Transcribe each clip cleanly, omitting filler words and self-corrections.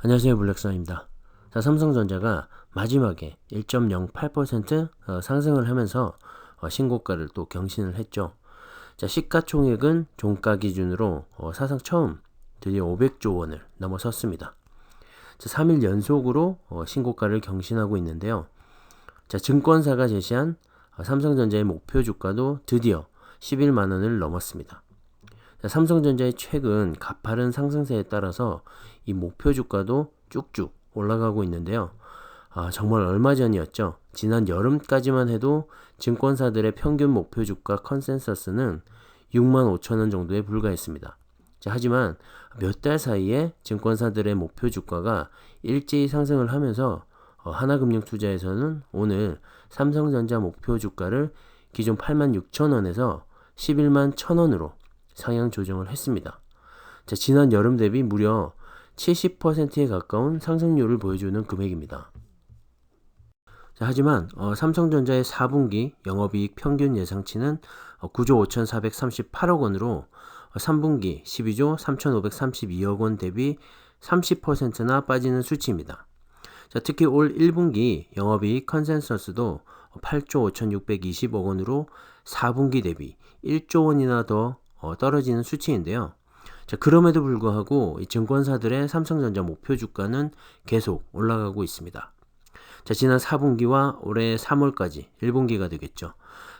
안녕하세요, 블랙선입니다. 자, 삼성전자가 마지막에 1.08% 상승을 하면서 신고가를 또 경신을 했죠. 자, 시가총액은 종가 기준으로 사상 처음 드디어 500조 원을 넘어섰습니다. 자, 3일 연속으로 신고가를 경신하고 있는데요. 자, 증권사가 제시한 삼성전자의 목표 주가도 드디어 11만 원을 넘었습니다. 자, 삼성전자의 최근 가파른 상승세에 따라서 이 목표 주가도 쭉쭉 올라가고 있는데요. 정말 얼마 전이었죠. 지난 여름까지만 해도 증권사들의 평균 목표 주가 컨센서스는 6만 5천 원 정도에 불과했습니다. 자, 하지만 몇 달 사이에 증권사들의 목표 주가가 일제히 상승을 하면서 하나금융투자에서는 오늘 삼성전자 목표 주가를 기존 8만 6천 원에서 11만 1천 원으로 상향 조정을 했습니다. 자, 지난 여름 대비 무려 70%에 가까운 상승률을 보여주는 금액입니다. 자, 하지만 삼성전자의 4분기 영업이익 평균 예상치는 9조 5,438억 원으로 3분기 12조 3,532억 원 대비 30%나 빠지는 수치입니다. 자, 특히 올 1분기 영업이익 컨센서스도 8조 5,620억 원으로 4분기 대비 1조 원이나 더 떨어지는 수치인데요. 자, 그럼에도 불구하고 이 증권사들의 삼성전자 목표 주가는 계속 올라가고 있습니다. 자, 지난 4분기와 올해 3월까지 1분기가 되겠죠.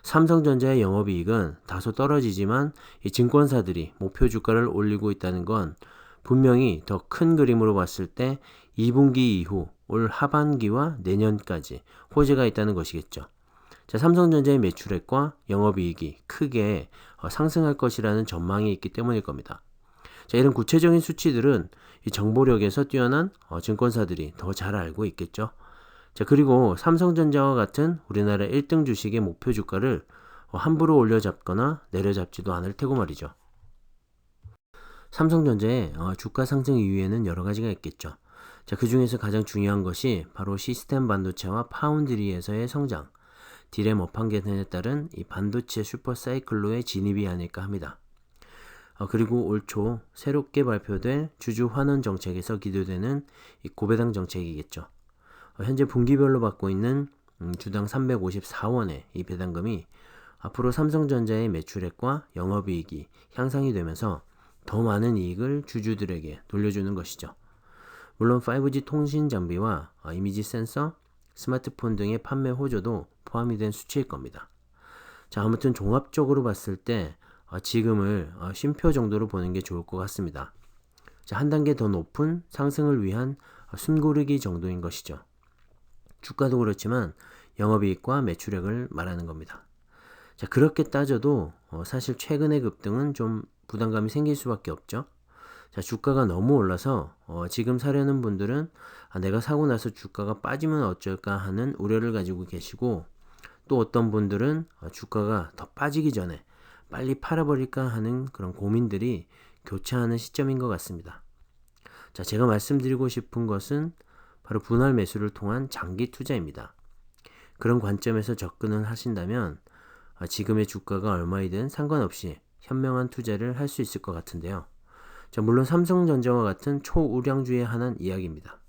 삼성전자의 영업이익은 다소 떨어지지만 이 증권사들이 목표 주가를 올리고 있다는 건 분명히 더 큰 그림으로 봤을 때 2분기 이후 올 하반기와 내년까지 호재가 있다는 것이겠죠. 자, 삼성전자의 매출액과 영업이익이 크게 상승할 것이라는 전망이 있기 때문일 겁니다. 자, 이런 구체적인 수치들은 이 정보력에서 뛰어난 증권사들이 더 잘 알고 있겠죠. 자, 그리고 삼성전자와 같은 우리나라 1등 주식의 목표 주가를 함부로 올려잡거나 내려잡지도 않을 테고 말이죠. 삼성전자의 주가 상승 이유에는 여러 가지가 있겠죠. 자, 그 중에서 가장 중요한 것이 바로 시스템 반도체와 파운드리에서의 성장, 디램 업황 개선에 따른 이 반도체 슈퍼 사이클로의 진입이 아닐까 합니다. 그리고 올 초 새롭게 발표될 주주 환원 정책에서 기대되는 이 고배당 정책이겠죠. 현재 분기별로 받고 있는 주당 354원의 이 배당금이 앞으로 삼성전자의 매출액과 영업이익이 향상이 되면서 더 많은 이익을 주주들에게 돌려주는 것이죠. 물론 5G 통신 장비와 이미지 센서, 스마트폰 등의 판매 호조도 포함이 된 수치일 겁니다. 자, 아무튼 종합적으로 봤을 때 지금을 쉼표 정도로 보는 게 좋을 것 같습니다. 자, 한 단계 더 높은 상승을 위한 숨고르기 정도인 것이죠. 주가도 그렇지만 영업이익과 매출액을 말하는 겁니다. 자, 그렇게 따져도 사실 최근의 급등은 좀 부담감이 생길 수밖에 없죠. 자, 주가가 너무 올라서 지금 사려는 분들은 내가 사고 나서 주가가 빠지면 어쩔까 하는 우려를 가지고 계시고, 또 어떤 분들은 주가가 더 빠지기 전에 빨리 팔아버릴까 하는 그런 고민들이 교차하는 시점인 것 같습니다. 자, 제가 말씀드리고 싶은 것은 바로 분할 매수를 통한 장기 투자입니다. 그런 관점에서 접근을 하신다면 지금의 주가가 얼마이든 상관없이 현명한 투자를 할 수 있을 것 같은데요. 자, 물론 삼성전자와 같은 초우량주에 한한 이야기입니다.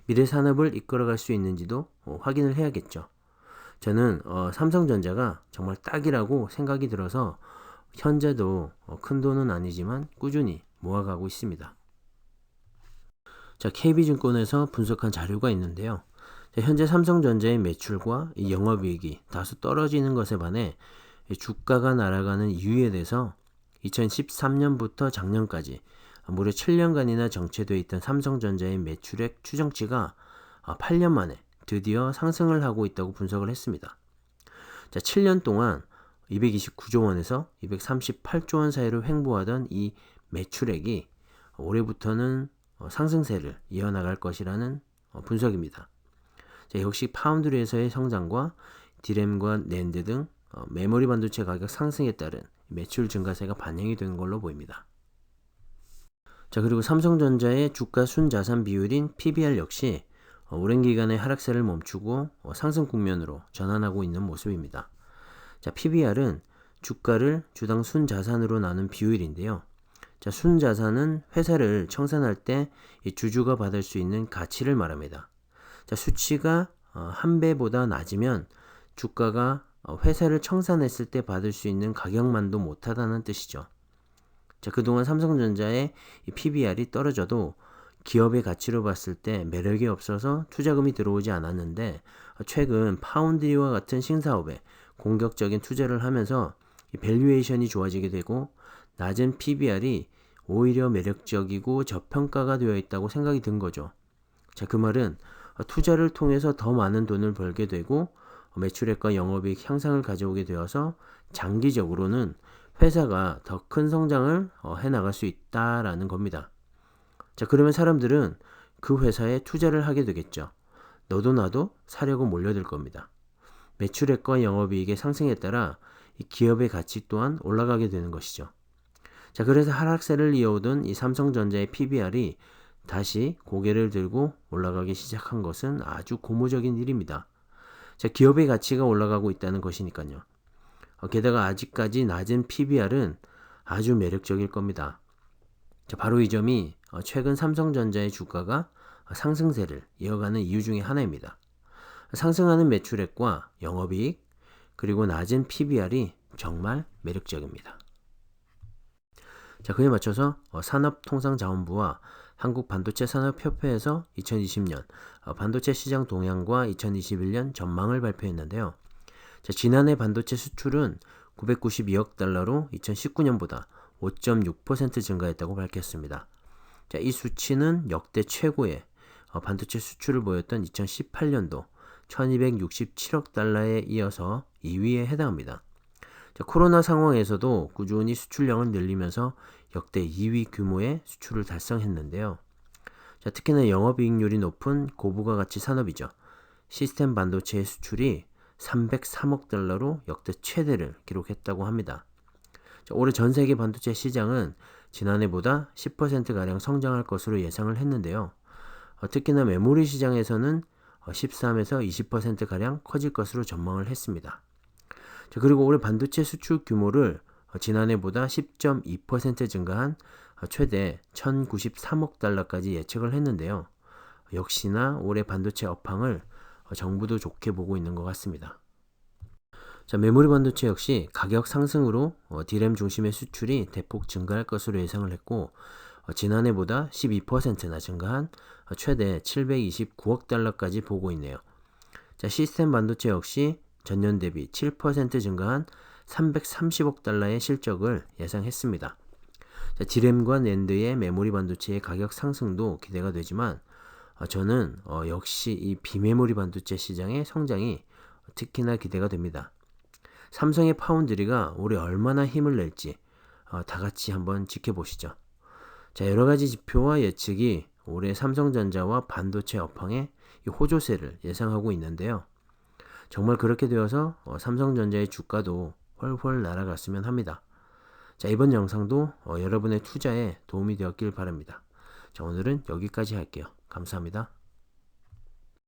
미래 산업을 이끌어갈 수 있는지도 확인을 해야겠죠. 저는 삼성전자가 정말 딱이라고 생각이 들어서 현재도 큰 돈은 아니지만 꾸준히 모아가고 있습니다. 자, KB증권에서 분석한 자료가 있는데요. 자, 현재 삼성전자의 매출과 이 영업이익이 다소 떨어지는 것에 반해 주가가 날아가는 이유에 대해서 2013년부터 작년까지 무려 7년간이나 정체되어 있던 삼성전자의 매출액 추정치가 8년 만에 드디어 상승을 하고 있다고 분석을 했습니다. 자, 7년 동안 229조 원에서 238조 원 사이로 횡보하던 이 매출액이 올해부터는 상승세를 이어나갈 것이라는 분석입니다. 자, 역시 파운드리에서의 성장과 디램과 낸드 등 메모리 반도체 가격 상승에 따른 매출 증가세가 반영이 된 걸로 보입니다. 자, 그리고 삼성전자의 주가 순자산 비율인 PBR 역시 오랜 기간의 하락세를 멈추고 상승 국면으로 전환하고 있는 모습입니다. 자, PBR은 주가를 주당 순자산으로 나눈 비율인데요. 자, 순자산은 회사를 청산할 때 이 주주가 받을 수 있는 가치를 말합니다. 자, 수치가 한 배보다 낮으면 주가가 회사를 청산했을 때 받을 수 있는 가격만도 못하다는 뜻이죠. 자, 그동안 삼성전자의 이 PBR이 떨어져도 기업의 가치로 봤을 때 매력이 없어서 투자금이 들어오지 않았는데 최근 파운드리와 같은 신사업에 공격적인 투자를 하면서 이 밸류에이션이 좋아지게 되고 낮은 PBR이 오히려 매력적이고 저평가가 되어 있다고 생각이 든 거죠. 자, 그 말은 투자를 통해서 더 많은 돈을 벌게 되고 매출액과 영업이익 향상을 가져오게 되어서 장기적으로는 회사가 더 큰 성장을 해나갈 수 있다라는 겁니다. 자, 그러면 사람들은 그 회사에 투자를 하게 되겠죠. 너도 나도 사려고 몰려들 겁니다. 매출액과 영업이익의 상승에 따라 이 기업의 가치 또한 올라가게 되는 것이죠. 자, 그래서 하락세를 이어오던 이 삼성전자의 PBR이 다시 고개를 들고 올라가기 시작한 것은 아주 고무적인 일입니다. 자, 기업의 가치가 올라가고 있다는 것이니까요. 게다가 아직까지 낮은 PBR은 아주 매력적일 겁니다. 자, 바로 이 점이 최근 삼성전자의 주가가 상승세를 이어가는 이유 중에 하나입니다. 상승하는 매출액과 영업이익 그리고 낮은 PBR이 정말 매력적입니다. 자, 그에 맞춰서 산업통상자원부와 한국반도체산업협회에서 2020년 반도체 시장 동향과 2021년 전망을 발표했는데요. 자, 지난해 반도체 수출은 992억 달러로 2019년보다 5.6% 증가했다고 밝혔습니다. 자, 이 수치는 역대 최고의 반도체 수출을 보였던 2018년도 1267억 달러에 이어서 2위에 해당합니다. 자, 코로나 상황에서도 꾸준히 수출량을 늘리면서 역대 2위 규모의 수출을 달성했는데요. 자, 특히나 영업이익률이 높은 고부가 가치 산업이죠. 시스템 반도체의 수출이 303억 달러로 역대 최대를 기록했다고 합니다. 자, 올해 전 세계 반도체 시장은 지난해보다 10%가량 성장할 것으로 예상을 했는데요. 특히나 메모리 시장에서는 13에서 20%가량 커질 것으로 전망을 했습니다. 자, 그리고 올해 반도체 수출 규모를 지난해보다 10.2% 증가한 최대 1093억 달러까지 예측을 했는데요. 역시나 올해 반도체 업황을 정부도 좋게 보고 있는 것 같습니다. 자, 메모리 반도체 역시 가격 상승으로 D램 중심의 수출이 대폭 증가할 것으로 예상을 했고 지난해보다 12%나 증가한 최대 729억 달러까지 보고 있네요. 자, 시스템 반도체 역시 전년 대비 7% 증가한 330억 달러의 실적을 예상했습니다. 자, D램과 낸드의 메모리 반도체의 가격 상승도 기대가 되지만 저는 역시 이 비메모리 반도체 시장의 성장이 특히나 기대가 됩니다. 삼성의 파운드리가 올해 얼마나 힘을 낼지 다 같이 한번 지켜보시죠. 자, 여러 가지 지표와 예측이 올해 삼성전자와 반도체 업황에 호조세를 예상하고 있는데요. 정말 그렇게 되어서 삼성전자의 주가도 훨훨 날아갔으면 합니다. 자, 이번 영상도 여러분의 투자에 도움이 되었길 바랍니다. 자, 오늘은 여기까지 할게요. 감사합니다.